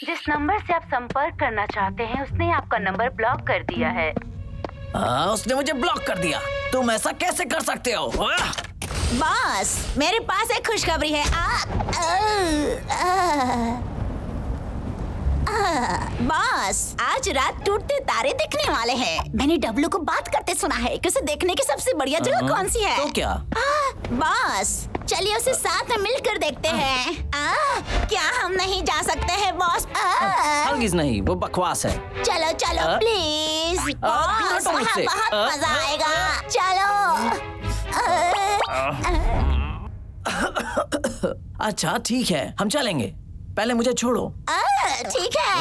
जिस नंबर से आप संपर्क करना चाहते हैं उसने आपका नंबर ब्लॉक कर दिया है। उसने मुझे ब्लॉक कर दिया। तुम ऐसा कैसे कर सकते हो? बॉस, मेरे पास एक खुशखबरी है। बॉस, आज रात टूटते तारे दिखने वाले हैं। मैंने डब्लू को बात करते सुना है कि उसे देखने की सबसे बढ़िया जगह कौन सी है। तो क्या? बॉस, चलिए उसे साथ में मिलकर देखते हैं। क्या हम नहीं जा सकते हैं बॉस? हरगिज़ नहीं, वो बकवास है। चलो चलो प्लीज बॉस, वहाँ बहुत मजा आएगा। चलो। अच्छा ठीक है, हम चलेंगे। पहले मुझे छोड़ो। ठीक है।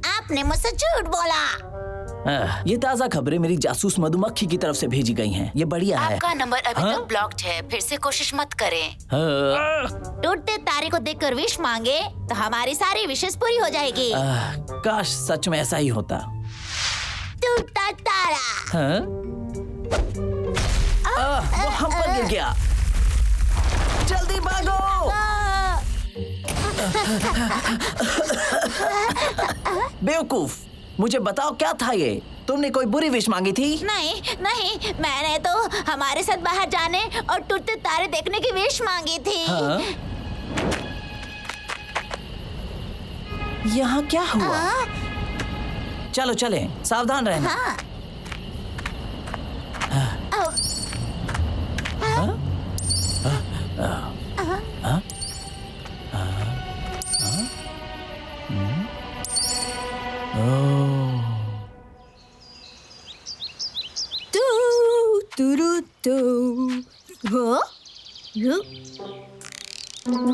आपने मुझसे झूठ बोला। ये ताज़ा खबरें मेरी जासूस मधुमक्खी की तरफ से भेजी गई हैं। ये बढ़िया है। आपका नंबर अभी तक ब्लॉक्ड है, फिर से कोशिश मत करें। टूटते तारे को देखकर विश मांगे तो हमारी सारी विशेष पूरी हो जाएगी। काश सच में ऐसा ही होता। टूटा तारा। वो हम पर गिर गया। जल्दी भागो। बेवकूफ, मुझे बताओ क्या था ये? तुमने कोई बुरी विश मांगी थी? नहीं नहीं, मैंने तो हमारे साथ बाहर जाने और टूटते तारे देखने की विश मांगी थी। यहाँ क्या हुआ? चलो चलें, सावधान रहना।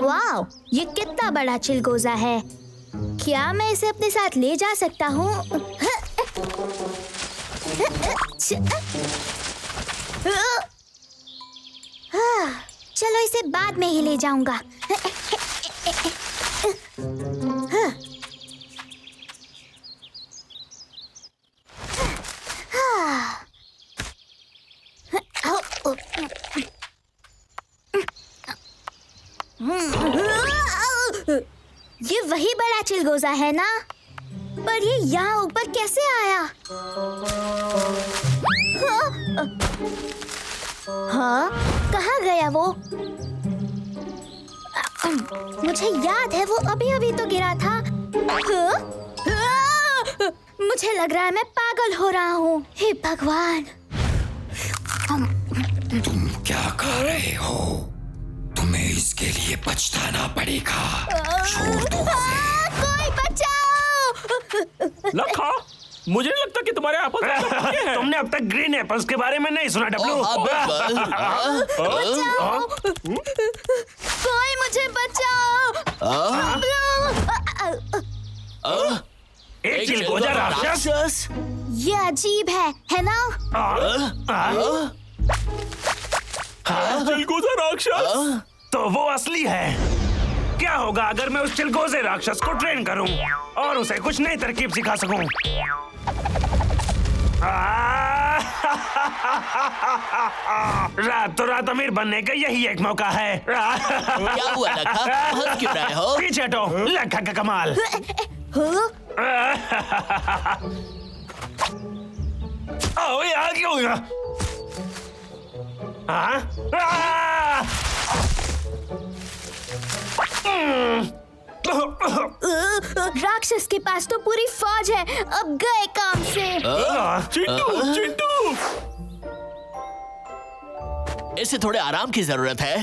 वाओ, ये कितना बड़ा चिलगोजा है। क्या मैं इसे अपने साथ ले जा सकता हूँ? चलो इसे बाद में ही ले जाऊंगा। ये वही बड़ा चिलगोजा है ना? पर ये यहाँ ऊपर कैसे आया? हाँ, कहाँ गया वो? मुझे याद है वो अभी तो गिरा था। मुझे लग रहा है मैं पागल हो रहा हूँ। हे भगवान! तुम क्या कर रहे हो? तुम्हें इसके लिए पछताना पड़ेगा। छोड़ दो उसे। कोई बचाओ! लखा, मुझे नहीं लगता कि तुम्हारे आपस में तुमने अब तक ग्रीन एप्पल्स के बारे में नहीं सुना डब्लू। कोई मुझे बचाओ! एक चिलगोजा राक्षस। ये अजीब है ना? चिलगोजा राक्षस? तो वो असली है। क्या होगा अगर मैं उस चिलगोजे राक्षस को ट्रेन करूं और उसे कुछ नई तरकीब सिखा सकूं? रात तो रात अमीर बनने का यही एक मौका है। क्या हुआ लखा? हंस क्यों रहे हो? पीछे हटो, लखा का कमाल। ओ ये आ क्यों गया? राक्षस के पास तो पूरी फौज है। अब गए काम से। चिंटू, चिंटू! इसे थोड़े आराम की जरूरत है।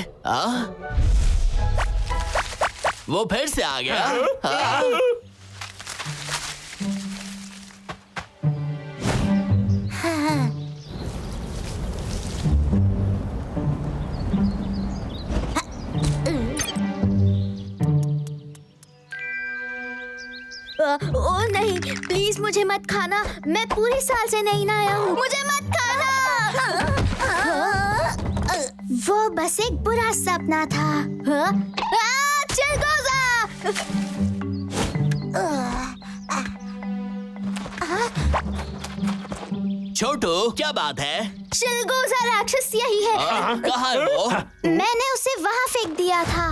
वो फिर से आ गया। ओ नहीं, प्लीज मुझे मत खाना। मैं पूरे साल से नहीं नहाया हूँ। मुझे मत खाना। वो बस एक बुरा सपना था। चिलगोजा! छोटू क्या बात है? चिलगोजा राक्षस यही है। कहाँ है वो? मैंने उसे वहाँ फेंक दिया था।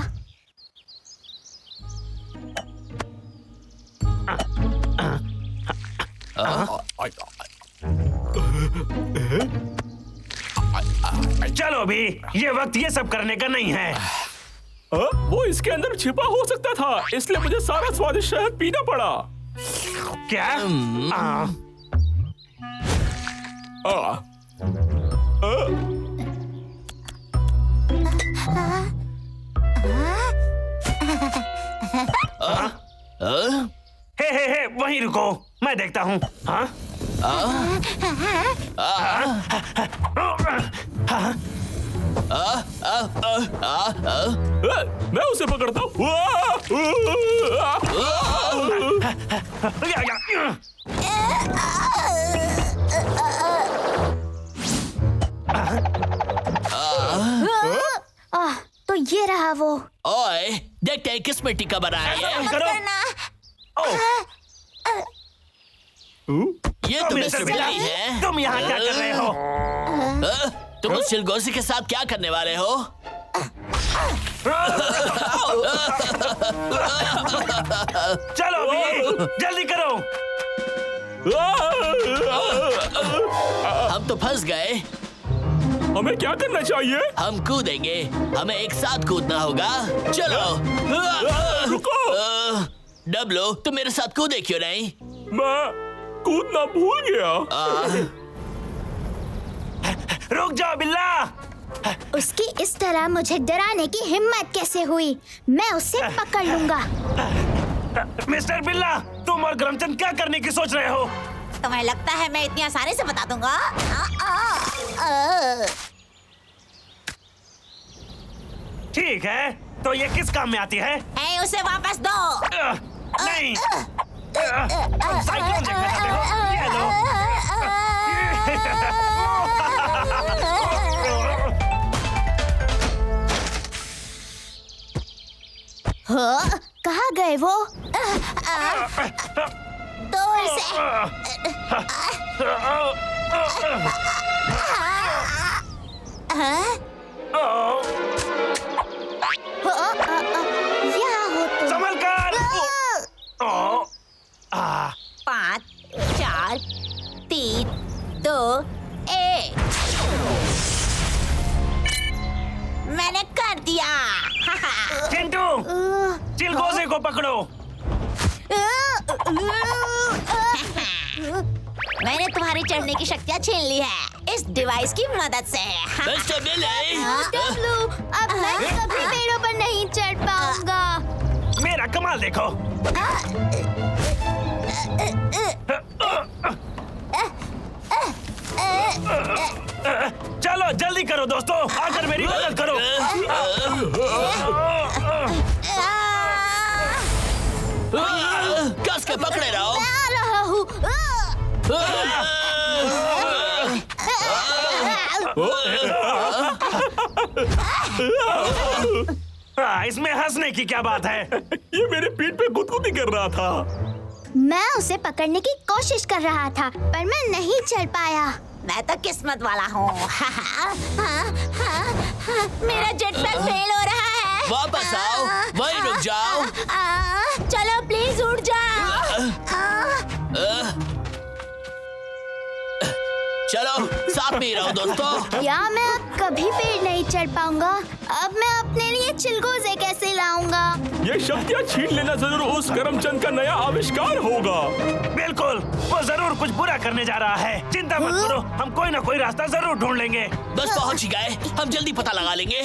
चलो अभी, ये वक्त ये सब करने का नहीं है। वो इसके अंदर छिपा हो सकता था, इसलिए मुझे सारा स्वादिष्ट शहद पीना पड़ा। क्या? आ, हे, वहीं रुको, मैं देखता हूँ। हाँ? मैं उसे पकड़ता हूँ। तो ये रहा वो। ओए, देखते हैं किस मिट्टी का बना है ये। करो। ये तो मिस्टर बिल्ली है। तुम यहाँ क्या कर रहे हो? तुम उस चिलगोजी के साथ क्या करने वाले हो? चलो अभी, जल्दी करो। हम तो फंस गए। हमें क्या करना चाहिए? हम कूदेंगे, हमें एक साथ कूदना होगा। चलो। रुको। डब्लू, तुम मेरे साथ कूदे क्यों नहीं? मैं कूदना भूल गया। रुक जाओ बिल्ला। उसकी इस तरह मुझे डराने की हिम्मत कैसे हुई? मैं उसे पकड़ लूंगा। मिस्टर बिल्ला, तुम और करमचंद क्या करने की सोच रहे हो? तुम्हें लगता है मैं इतनी आसानी से बता दूंगा? ठीक है, तो ये किस काम में आती है? उसे वापस दो। नहीं। तुम साइक्लोन देखना चाहते हो? ये लो। हाँ, कहाँ गए वो? दूर से। यहाँ हो तुम। संभल कर। 5, 4, 3, 2, 1। मैंने कर दिया। चिंटू, चिलगोजे को पकड़ो। मैंने तुम्हारी चढ़ने की शक्तियाँ छीन ली है इस डिवाइस की मदद से। मिस्टर बिल्ली। डब्लू, अब मैं कभी पेड़ों पर नहीं चढ़ पाऊंगा। मेरा कमाल देखो। चलो जल्दी करो दोस्तों, आकर मेरी मदद करो। कस के पकड़े रहो। आ रहा हूँ। इसमें हंसने की क्या बात है? ये मेरे पीठ पे गुदगुदी कर रहा था। मैं उसे पकड़ने की कोशिश कर रहा था, पर मैं नहीं चढ़ पाया। मैं तो किस्मत वाला हूँ। मेरा जेट पैक फेल हो रहा है। वापस आओ, वहीं रुक जाओ। चलो प्लीज उड़ जाओ। चलो साथ में ही रहो दोस्तों। या मैं अब कभी पेड़ नहीं चढ़ पाऊंगा। अब मैं अपने लिए चिलगोजे कैसे लाऊंगा? ये शक्तियाँ छीन लेना जरूर उस करमचंद का नया आविष्कार होगा। बिल्कुल, वो जरूर कुछ बुरा करने जा रहा है। चिंता मत करो, हम कोई ना कोई रास्ता जरूर ढूंढ लेंगे। बस पहुंच ही गए, हम जल्दी पता लगा लेंगे।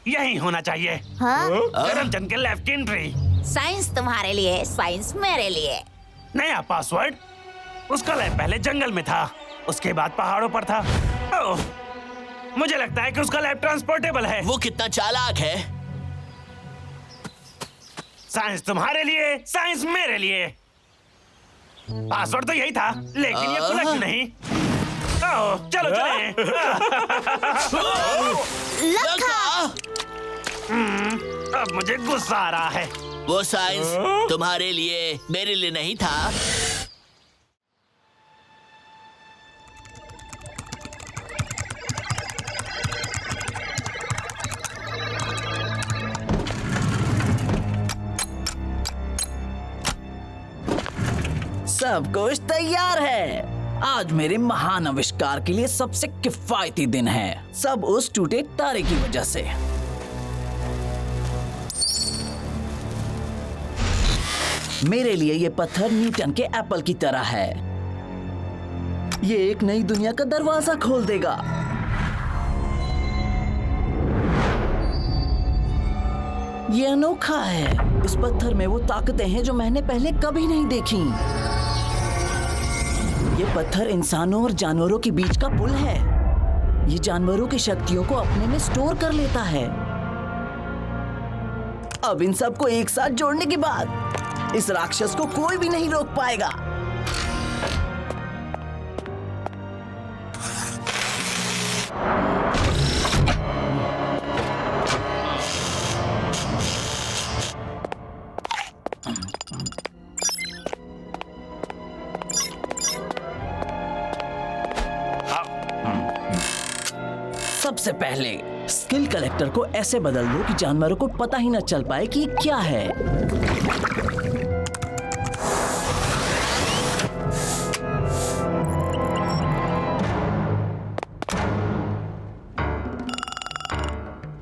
यही होना चाहिए। हाँ? करमचंद के लेफ्ट एंट्री। साइंस तुम्हारे लिए, साइंस मेरे लिए। नया पासवर्ड। उसका लैब पहले जंगल में था, उसके बाद पहाड़ों पर था। ओह, मुझे लगता है कि उसका लैब ट्रांसपोर्टेबल है। वो कितना चालाक है। साइंस तुम्हारे लिए, साइंस मेरे लिए। पासवर्ड तो यही था, लेकिन ये खुला क्यों नहीं? ओह, चलो चलें। लखा! अब मुझे गुस्सा आ रहा है। वो साइंस तुम्हारे लिए, मेरे लिए नहीं था। सब कुछ तैयार है। आज मेरे महान आविष्कार के लिए सबसे किफायती दिन है, सब उस टूटे तारे की वजह से। मेरे लिए ये पत्थर न्यूटन के एप्पल की तरह है। ये एक नई दुनिया का दरवाजा खोल देगा। ये अनोखा है। इस पत्थर में वो ताकतें हैं जो मैंने पहले कभी नहीं देखी। ये पत्थर इंसानों और जानवरों के बीच का पुल है। ये जानवरों की शक्तियों को अपने में स्टोर कर लेता है। अब इन सबको एक साथ जोड़ने के बाद इस राक्षस को कोई भी नहीं रोक पाएगा। सबसे पहले स्किल कलेक्टर को ऐसे बदल दो कि जानवरों को पता ही न चल पाए कि ये क्या है।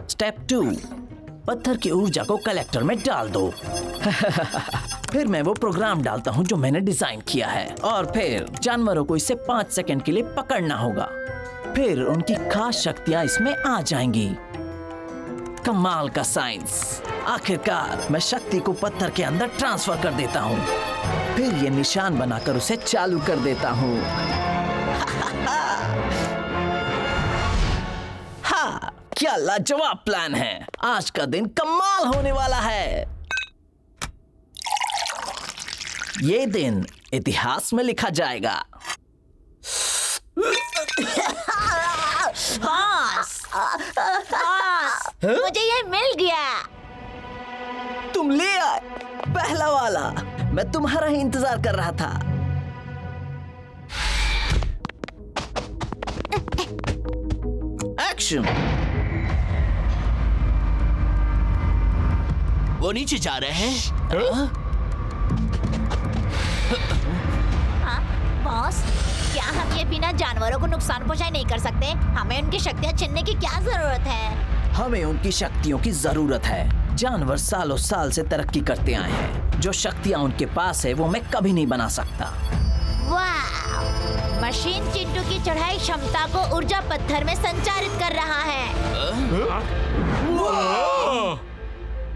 स्टेप 2, पत्थर की ऊर्जा को कलेक्टर में डाल दो। फिर मैं वो प्रोग्राम डालता हूँ जो मैंने डिजाइन किया है, और फिर जानवरों को इसे 5 सेकंड के लिए पकड़ना होगा। फिर उनकी खास शक्तियां इसमें आ जाएंगी। कमाल का साइंस। आखिरकार मैं शक्ति को पत्थर के अंदर ट्रांसफर कर देता हूँ। फिर ये निशान बनाकर उसे चालू कर देता हूँ। हाँ, क्या लाजवाब प्लान है। आज का दिन कमाल होने वाला है। ये दिन इतिहास में लिखा जाएगा। बॉस, मुझे ये मिल गया। तुम ले आए पहला वाला। मैं तुम्हारा ही इंतजार कर रहा था। एक्शन। वो नीचे जा रहे हैं। हाँ, बॉस, क्या हम ये बिना जानवरों को नुकसान पहुंचाए नहीं कर सकते? हमें उनकी शक्तियाँ छीनने की क्या जरूरत है? हमें उनकी शक्तियों की जरूरत है। जानवर सालों साल से तरक्की करते आए हैं। जो शक्तियाँ उनके पास है वो मैं कभी नहीं बना सकता। वाह! मशीन चिंटू की चढ़ाई क्षमता को ऊर्जा पत्थर में संचारित कर रहा है।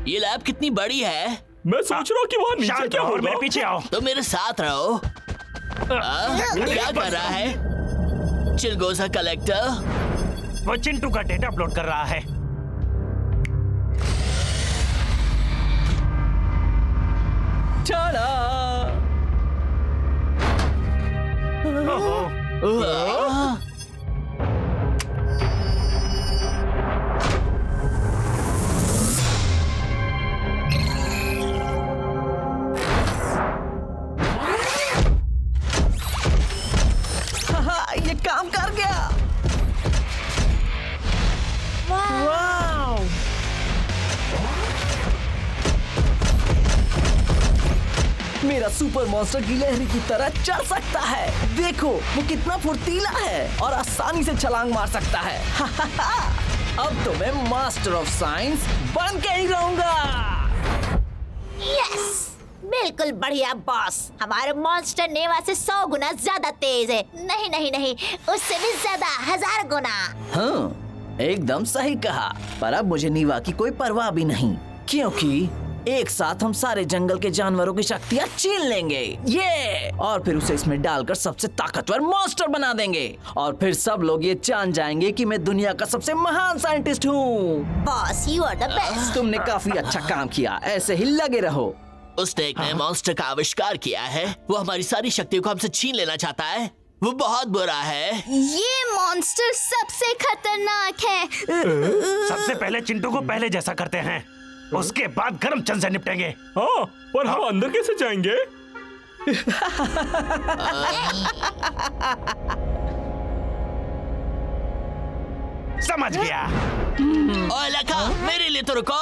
ये लैब कितनी बड़ी है? मैं सोच रहा हूँ कि वहाँ नीचे क्या हो मेरे रहा है। पीछे आओ। तो मेरे साथ रहो। क्या कर रहा है चिलगोजा कलेक्टर? वो चिंटू का डेटा अपलोड कर रहा है। ये काम कर गया। वाव! मेरा सुपर मॉन्स्टर गिलहरी की तरह चल सकता है। देखो वो कितना फुर्तीला है और आसानी से छलांग मार सकता है। अब तो मैं मास्टर ऑफ साइंस बन के ही रहूंगा। यस, बिल्कुल बढ़िया बॉस। हमारे मॉन्स्टर नेवा से 100 गुना ज्यादा तेज है। नहीं नहीं नहीं, उससे भी ज्यादा, 1000 गुना। हाँ, एकदम सही कहा। पर अब मुझे नीवा की कोई परवाह भी नहीं, क्योंकि एक साथ हम सारे जंगल के जानवरों की शक्तियाँ छीन लेंगे। ये और फिर उसे इसमें डालकर सबसे ताकतवर मॉन्स्टर बना देंगे। और फिर सब लोग ये जान जाएंगे कि मैं दुनिया का सबसे महान साइंटिस्ट हूँ। Boss, you are the best. तुमने काफी अच्छा काम किया। ऐसे ही लगे रहो। उसने एक नए मॉन्स्टर का आविष्कार किया है। वो हमारी सारी शक्तियों को हमसे छीन लेना चाहता है। वो बहुत बुरा है। ये मॉन्स्टर सबसे खतरनाक है। सबसे पहले चिंटू को पहले जैसा करते हैं। उसके बाद गरम चंद से निपटेंगे। हाँ, पर हम अंदर कैसे जाएंगे? समझ गया। ओए लखा, मेरे लिए तो रुको।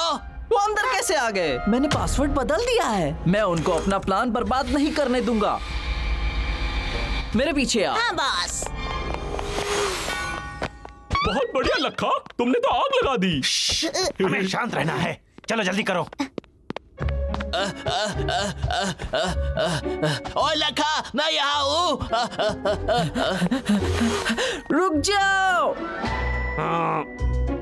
वो अंदर कैसे आ गए? मैंने पासवर्ड बदल दिया है। मैं उनको अपना प्लान बर्बाद नहीं करने दूंगा। मेरे पीछे आ। हाँ बॉस। बहुत बढ़िया लखा, तुमने तो आग लगा दी। हमें शांत रहना है। चलो जल्दी करो। ओए लखा, मैं यहाँ हूँ। रुक जाओ। हाँ,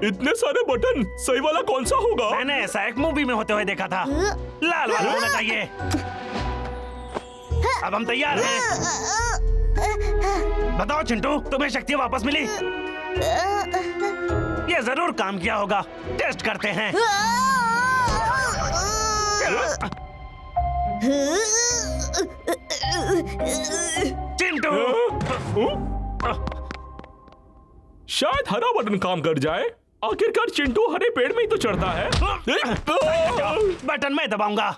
इतने सारे बटन, सही वाला कौन सा होगा? मैंने ऐसा एक मूवी में होते हुए देखा था। लाल वाला होना चाहिए। अब हम तैयार हैं। बताओ चिंटू, तुम्हें शक्ति वापस मिली? ये जरूर काम किया होगा। टेस्ट करते हैं। चिंटू, शायद हरा बटन काम कर जाए। आखिरकार चिंटू हरे पेड़ में ही तो चढ़ता है। बटन मैं दबाऊंगा।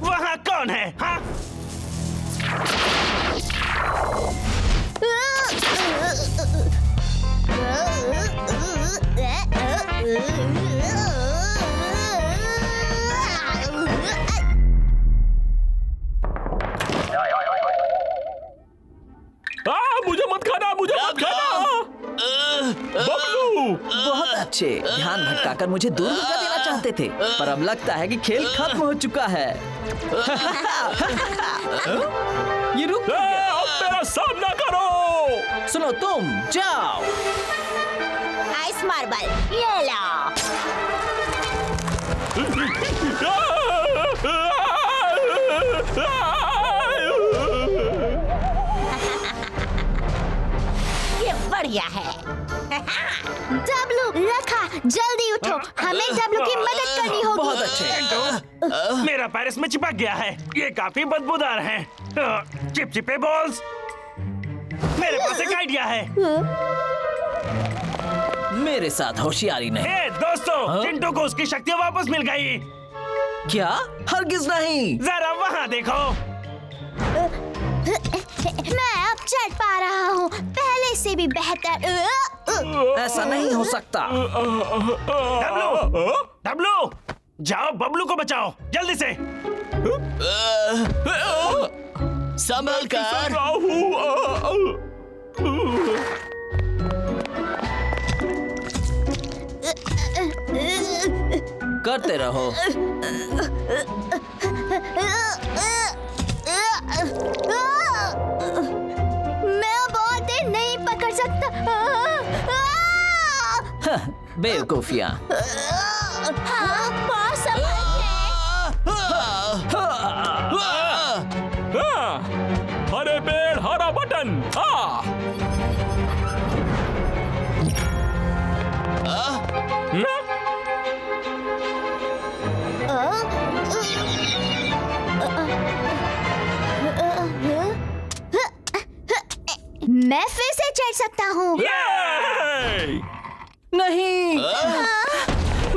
वहाँ कौन है? हाँ? मुझे मत खाना, मुझे मत खाना। बबलू, बहुत अच्छे। ध्यान भटकाकर मुझे दूर भगा देना चाहते थे, पर अब लगता है कि खेल खत्म हो चुका है। ये रुक गया। अब मेरा सामना करो। सुनो, तुम जाओ। आइस मार्बल ये लो। ये बढ़िया है। डब्लू, लखा, जल्दी उठो। हमें डब्लू की मदद करनी होगी। बहुत अच्छे। मेरा पैर इसमें चिपक गया है। ये काफी बदबूदार है। चिपचिपे बॉल्स। मेरे पास एक आइडिया है। मेरे साथ होशियारी नहीं। हे दोस्तों, चिंटू को उसकी शक्तियाँ वापस मिल गई। क्या? हरगिज नहीं। जरा वहाँ देखो। मैं अब चढ़ पा रहा हूँ, पहले से भी बेहतर। ऐसा नहीं हो सकता। डब्लू, डब्लू, जाओ बबलू को बचाओ जल्दी से। संभल कर। करते रहो। मैं बहुत देर नहीं पकड़ सकता। बेवकूफिया। हाँ, बॉस हरे पेड़, हरा बटन। मैं फिर से चढ़ सकता हूँ। नहीं।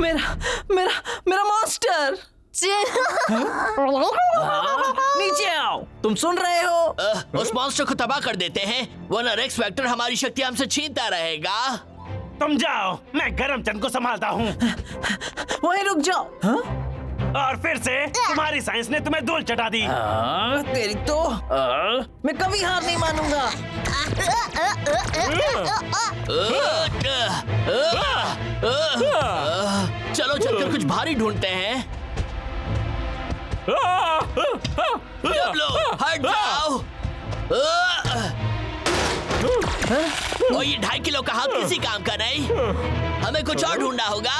मेरा मेरा मेरा मॉन्स्टर। नीचे आओ। तुम सुन रहे हो? उस मॉन्स्टर को तबाह कर देते हैं, वरना रेक्स वेक्टर हमारी शक्ति हमसे छीनता रहेगा। तुम जाओ, मैं गरम चंद को संभालता हूँ। वहीं रुक जाओ। हाँ? और फिर से तुम्हारी साइंस ने तुम्हें धूल चटा दी। तेरी तो मैं कभी हार नहीं मानूंगा। चलो चलकर कुछ भारी ढूंढते हैं। डब्लू, हट जाओ। और ये 2.5 किलो का हाथ किसी काम का नहीं। हमें कुछ और ढूंढना होगा।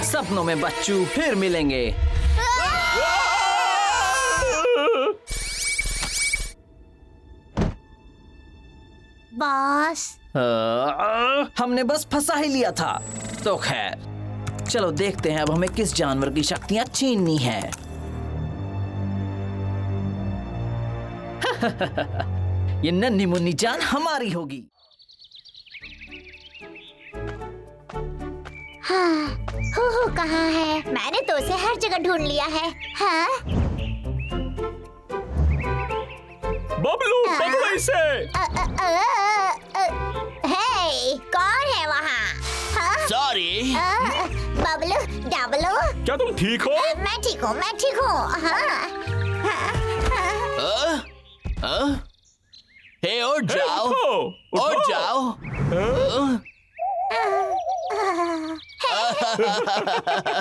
सपनों में बच्चू, फिर मिलेंगे। बॉस, हमने बस फंसा ही लिया था। तो खैर, चलो देखते हैं अब हमें किस जानवर की शक्तियां छीननी है। ये नन्ही मुन्नी जान हमारी होगी। हाँ, हो कहाँ है? मैंने तो उसे हर जगह ढूंढ लिया है। हाँ? बबलू, पकड़ो इसे। हे, कौन है वहाँ? हाँ? सॉरी। बबलू, डबलू। क्या तुम ठीक हो? मैं ठीक हूँ, मैं ठीक हूँ। हाँ। हे, उठ जाओ, उठो, उठ उठो। जाओ।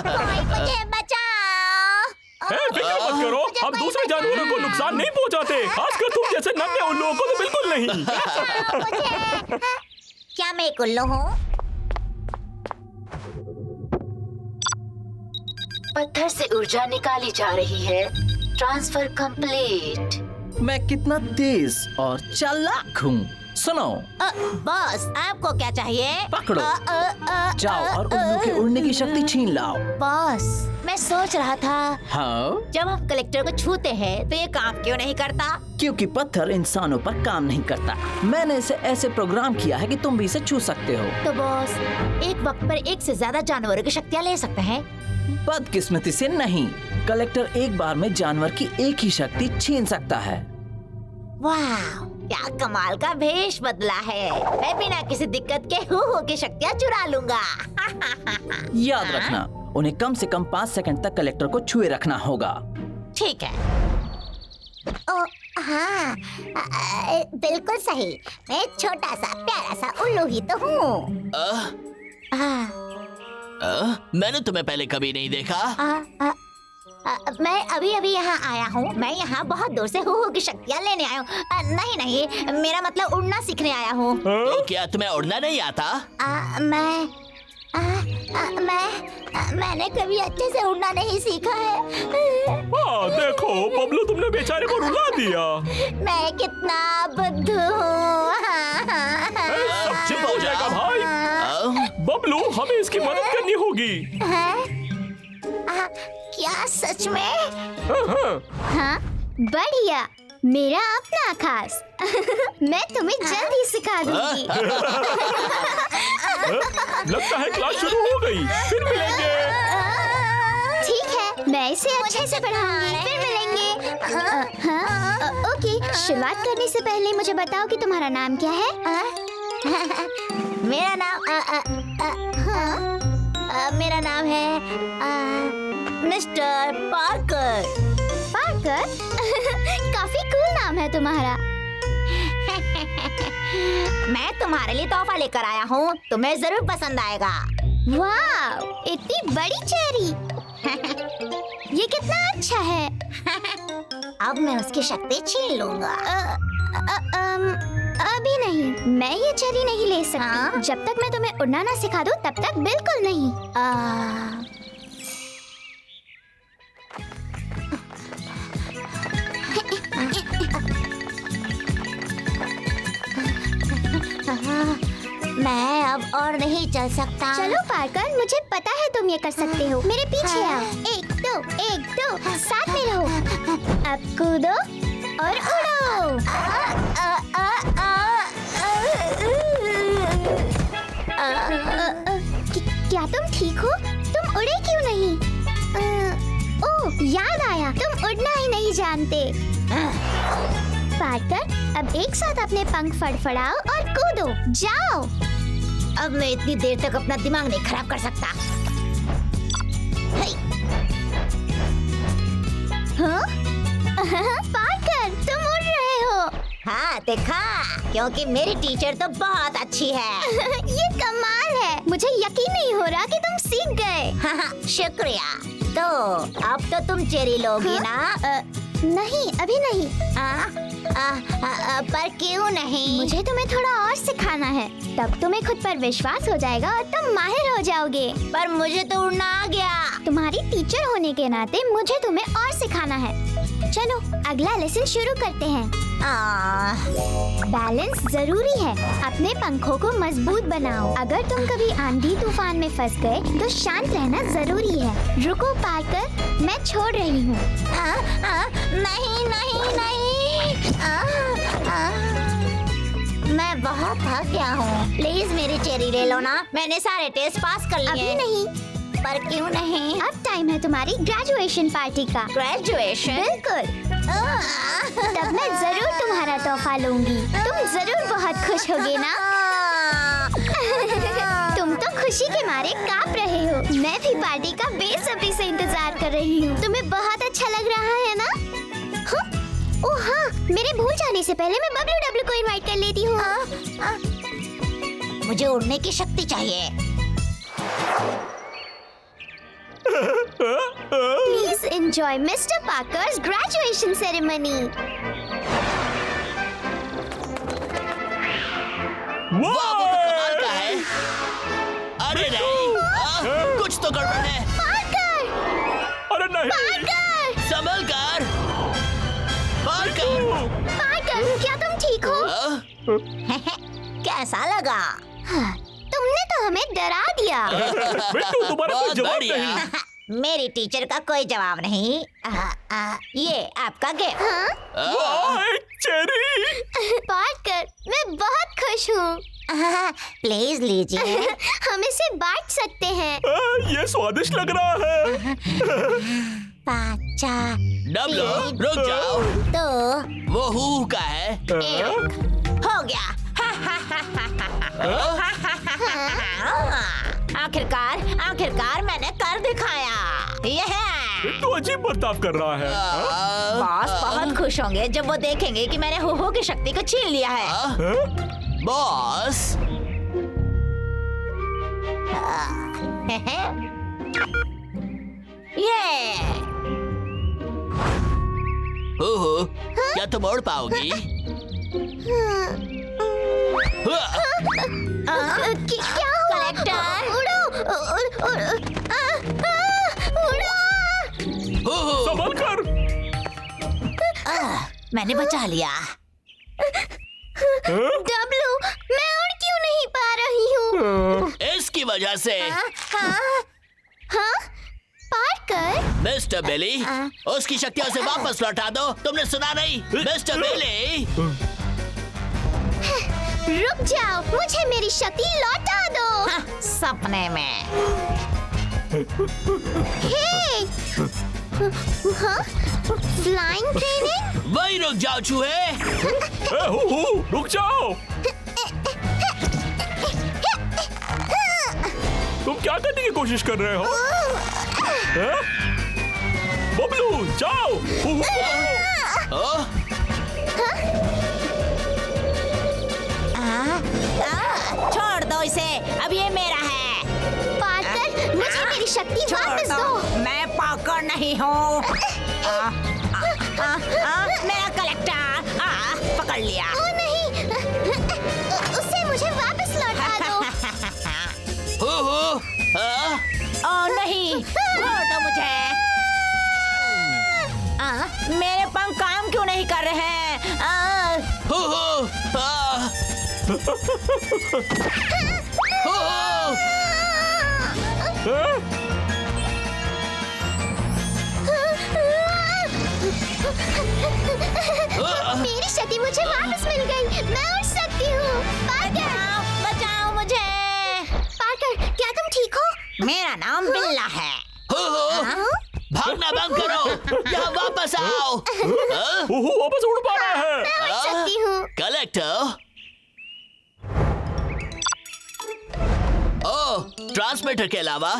कोई मुझे बचाओ। फिक्र मत करो, हम दूसरे जानवरों को नुकसान नहीं पहुंचाते, खासकर तुम जैसे नन्हे उल्लुओं को तो बिल्कुल नहीं। बचाओ मुझे। क्या मैं एक उल्लू हूँ? पत्थर से ऊर्जा निकाली जा रही है। Transfer complete. मैं कितना तेज और चालाक हूँ। सुनो, बॉस, आपको क्या चाहिए? पकड़ो। जाओ और उल्लू के उड़ने की शक्ति छीन लाओ। बॉस, मैं सोच रहा था, हाँ, जब हम कलेक्टर को छूते हैं तो ये काम क्यों नहीं करता? क्योंकि पत्थर इंसानों पर काम नहीं करता। मैंने इसे ऐसे प्रोग्राम किया है कि तुम भी इसे छू सकते हो। तो बॉस, एक वक्त पर एक से ज्यादा जानवरों की शक्तियाँ ले सकते हैं? बदकिस्मती से नहीं। कलेक्टर एक बार में जानवर की एक ही शक्ति छीन सकता है। वाह, क्या कमाल का भेष बदला है। मैं बिना किसी दिक्कत के हु की शक्तियाँ चुरा लूंगा। याद रखना, उन्हें कम से कम 5 सेकंड तक कलेक्टर को छुए रखना होगा। ठीक है। ओ हाँ, बिल्कुल सही। मैं छोटा सा प्यारा सा उल्लू ही तो हूँ। मैंने तुम्हें पहले कभी नहीं देखा। मैं अभी अभी यहाँ आया हूँ। मैं यहाँ बहुत दूर से हु की शक्तियाँ लेने आया हूँ। नहीं, मेरा मतलब उड़ना सीखने आया हूँ। तो क्या तुम्हें उड़ना नहीं आता? मैंने कभी अच्छे से उड़ना नहीं सीखा है। हाँ, देखो बबलू, तुमने बेचारे को रुला दिया। मैं कितना बुद्धू हूँ। सब चुप हो जाएगा भाई। बबलू, हमें इसकी मदद करनी होगी। क्या सच में? हाँ, बढ़िया। मेरा अपना खास। मैं तुम्हें जल्द ही सिखा दूंगी। लगता है क्लास शुरू हो गई। फिर मिलेंगे। ठीक है, मैं इसे अच्छे से पढ़ाऊंगी। फिर मिलेंगे। ओके, शुरुआत करने से पहले मुझे बताओ कि तुम्हारा नाम क्या है? मेरा नाम है मिस्टर पार्कर। पार्कर? काफी कूल नाम है तुम्हारा। मैं तुम्हारे लिए तोहफा लेकर आया हूँ, तुम्हें जरूर पसंद आएगा। वाह, इतनी बड़ी चेरी। ये कितना अच्छा है। अब मैं उसकी शक्ति छीन लूंगा। अभी नहीं, मैं ये चेरी नहीं ले सकती। जब तक मैं तुम्हें उड़ना ना सिखा दूं, तब तक बिल्कुल नहीं। मैं अब और नहीं चल सकता। चलो पार्कर, मुझे पता है तुम ये कर सकते हो। मेरे पीछे आओ। 1 2 साथ में रहो। अब कूदो और उड़ो। क्या तुम ठीक हो? तुम उड़े क्यों नहीं? ओह, याद आया, तुम उड़ना ही नहीं जानते। पार्कर, अब एक साथ अपने पंख फड़फड़ाओ और कूदो। जाओ। अब मैं इतनी देर तक अपना दिमाग नहीं खराब कर सकता। हाँ? पार्कर, तुम उड़ रहे हो। हाँ, देखा, क्योंकि मेरी टीचर तो बहुत अच्छी है। ये कमाल है। मुझे यकीन नहीं हो रहा कि तुम सीख गए। हाँ, शुक्रिया। तो अब तो तुम चेरी लोगी ना? नहीं, अभी नहीं। पर क्यों नहीं? मुझे तुम्हें थोड़ा और सिखाना है, तब तुम्हें खुद पर विश्वास हो जाएगा और तुम माहिर हो जाओगे। पर मुझे तो उड़ना आ गया। तुम्हारी टीचर होने के नाते मुझे तुम्हें और सिखाना है। चलो, अगला लेसन शुरू करते हैं। बैलेंस जरूरी है। अपने पंखों को मजबूत बनाओ। अगर तुम कभी आंधी तूफान में फंस गए तो शांत रहना जरूरी है। रुको पार्कर, मैं छोड़ रही हूँ। नहीं नहीं नहीं। मैं बहुत थक गया हूँ। प्लीज मेरी चेरी ले लो ना। मैंने सारे टेस्ट पास कर लिए। अभी नहीं। पर क्यों नहीं? अब टाइम है तुम्हारी ग्रेजुएशन पार्टी का। ग्रेजुएशन? बिल्कुल। तब मैं जरूर तुम्हारा तोहफा लूंगी। तुम जरूर बहुत खुश होगे ना? तुम तो खुशी के मारे कांप रहे हो। मैं भी पार्टी का बेसब्री से इंतजार कर रही हूँ। तुम्हें बहुत अच्छा लग रहा है ना? हाँ? ओह हाँ, मेरे भूल जाने से पहले मैं बबलू को इनवाइट कर लेती हूँ। मुझे उड़ने की शक्ति चाहिए। Please enjoy Mr. Parker's graduation ceremony. वाह, वो तो कमाल का है। अरे नहीं, कुछ तो गड़बड़ है। पार्कर! अरे नहीं। पार्कर! संभल कर। पार्कर। पार्कर, क्या तुम ठीक हो? कैसा लगा? तुमने तो हमें डरा दिया। बिट्टू, तुम्हारा कोई बहुत जवाब बढ़िया। नहीं। मेरी टीचर का कोई जवाब नहीं। ये आपका गेम। वाह, एक चेरी। पार्कर, मैं बहुत खुश हूँ। प्लीज लीजिए। हम इसे बांट सकते हैं। ये स्वादिष्ट लग रहा है। पाचा डब्लू, रुक जाओ। तो वो हु का है। एक हो गया। आखिरकार मैंने कर दिखाया। यह बिट्टू अजीब बर्ताव कर रहा है। बॉस बहुत खुश होंगे जब वो देखेंगे कि मैंने हो की शक्ति को छीन लिया है। बॉस, ये हो, क्या तुम उड़ पाओगी? क्या हुआ? कलेक्टर। उड़ो, उड़ो। हो, संभल कर। मैंने बचा लिया। डब्लू, मैं उड़ क्यों नहीं पा रही हूँ? इसकी वजह से। हाँ? पार्कर? मिस्टर बिली, उसकी शक्तियों से वापस लौटा दो। तुमने सुना नहीं? मिस्टर बिली, रुक जाओ, मुझे मेरी शक्ति लौटा दो। सपने में। हे! हाँ? Flying training? वही रुक जाओ चूहे। रुक जाओ। तुम क्या करने की कोशिश कर रहे हो? बबलू, जाओ। छोड़ दो इसे, अब ये मेरा है। पार्कर, मुझे मेरी शक्ति छोड़ वापस दो। मैं पाकर नहीं हूँ। मेरा कलेक्टर पकड़ लिया। ओ नहीं, उसे मुझे वापस लौटा दो। ओ नहीं, छोड़ दो मुझे। मेरे पंख काम क्यों नहीं कर रहे हैं? मेरी शक्ति मुझे वापस मिल गई। मैं उड़ सकती हूँ। पार्कर, बचाओ मुझे। पार्कर, क्या तुम ठीक हो? मेरा नाम बिल्ला है। भागना बंद करो। यहाँ वापस आओ। वापस उड़ पा रहा है। मैं उड़ सकती हूँ। कलेक्टर। ओह, ट्रांसमीटर के अलावा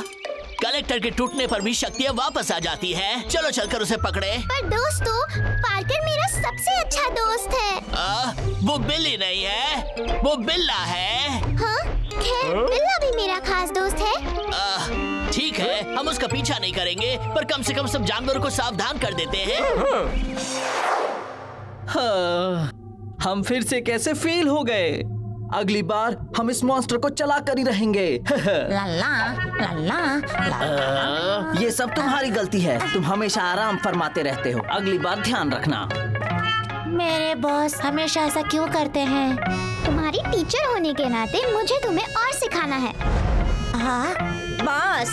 कलेक्टर के टूटने पर भी शक्तियाँ वापस आ जाती हैं। चलो चलकर उसे पकड़े। पर दोस्तों, पार्कर मेरा सबसे अच्छा दोस्त है। वो बिल्ली नहीं है, वो बिल्ला है। हाँ? खैर, बिल्ला भी मेरा खास दोस्त है। ठीक है, हम उसका पीछा नहीं करेंगे, पर कम से कम सब जानवरों को सावधान कर देते हैं। हाँ, हम फिर से कैसे फेल हो गए? अगली बार हम इस मॉन्स्टर को चला कर ही रहेंगे। लल्ला, लल्ला, लल्ला। ये सब तुम्हारी गलती है। तुम हमेशा आराम फरमाते रहते हो। अगली बार ध्यान रखना। मेरे बॉस हमेशा ऐसा क्यों करते हैं? तुम्हारी टीचर होने के नाते मुझे तुम्हें और सिखाना है। हाँ बॉस,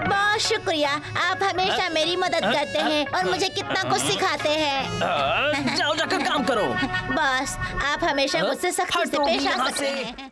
बहुत शुक्रिया। आप हमेशा मेरी मदद करते हैं और मुझे कितना कुछ सिखाते हैं। जाओ जाकर काम करो। बॉस, आप हमेशा मुझसे सख्ती से हटो पेश आ यहाँ सकते से। हैं।